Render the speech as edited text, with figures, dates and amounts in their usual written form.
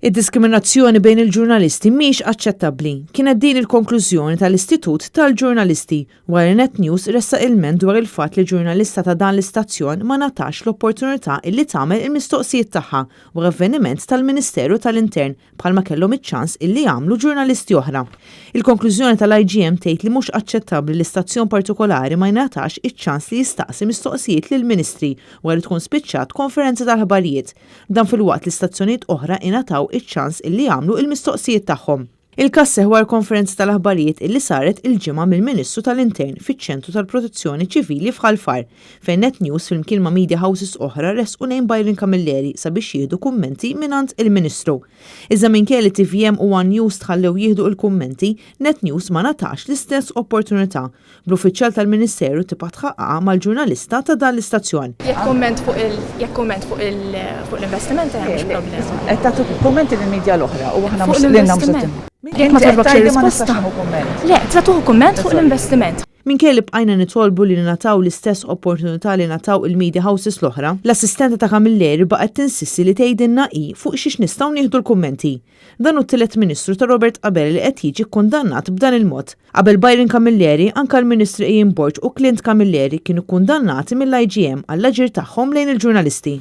Id-diskriminazzjoni bejn il-ġurnalisti mhix aċċettabbli. Kienet din il-konklużjoni tal-Istitut tal-Ġurnalisti wara Net News ressaq ilment dwar il-fatt li ġurnalista ta' dan l-istazzjon ma natax l-opportunità illi tagħmel il-mistoqsijiet tagħha wara avveniment tal-Ministeru tal-Intern bħalma kellhom iċ-ċans illi jagħmlu ġurnalisti oħra. Il-konklużjoni tal-IGM tgħid li mhux aċċettabbli l-istazzjon partikolari ma jnatax iċ-ċans li jistaqsi mistoqsijiet lill-Ministri wara tkun spiċċat konferenza tal-ħabarijiet. Dan fil-waqt l-istazzjonijiet oħra ingħataw iċ-ċans illi jagħmlu il-mistoqsijiet tagħhom. Il-każ seħħ konferenza tal-aħbarijiet illi saret il-ġimgħa mill-Ministru tal-Intern fiċ-Ċentru tal-Protezzjoni Ċivili f'Ħalfar fejn Net News flimkien ma' media houses oħra resqu lejn Byron Camilleri sabiex jieħdu kummenti mingħand il-Ministru. Iżda minkejja li TVM u One News tħallew jieħdu l-kummenti, Net News ma natax l-istess opportunità. Bl-uffiċjal tal-Ministeru tibqa' tħaqqaqa mal-ġurnalista ta' dan l-istazzjon. Jekk kumment fuq l-investiment hemm mhux problema. Qed tagħtu kummenti lill-medja l-oħra u aħna mhux l-investiment. Jekk ma toġbokx ir-risposta. Le, tratuħu kumment fuq l-investiment. Minkejja li bqajna nitolbu li nataw l-istess opportunità li nataw il-media houses l-oħra, l-assistenta ta' Camilleri baqgħet tinsissi li tgħidilna fuq xiex nistgħu nieħdu l-kummenti. Dan it-tielet Ministru ta' Robert Qabel li qed jiġi kundannat b'dan il-mod. Qabel Byron Camilleri anke l-Ministri Ian Borg u Clint Camilleri kienu kundannati mill-IGM għall-aġir tagħhom lejn il-ġurnalisti.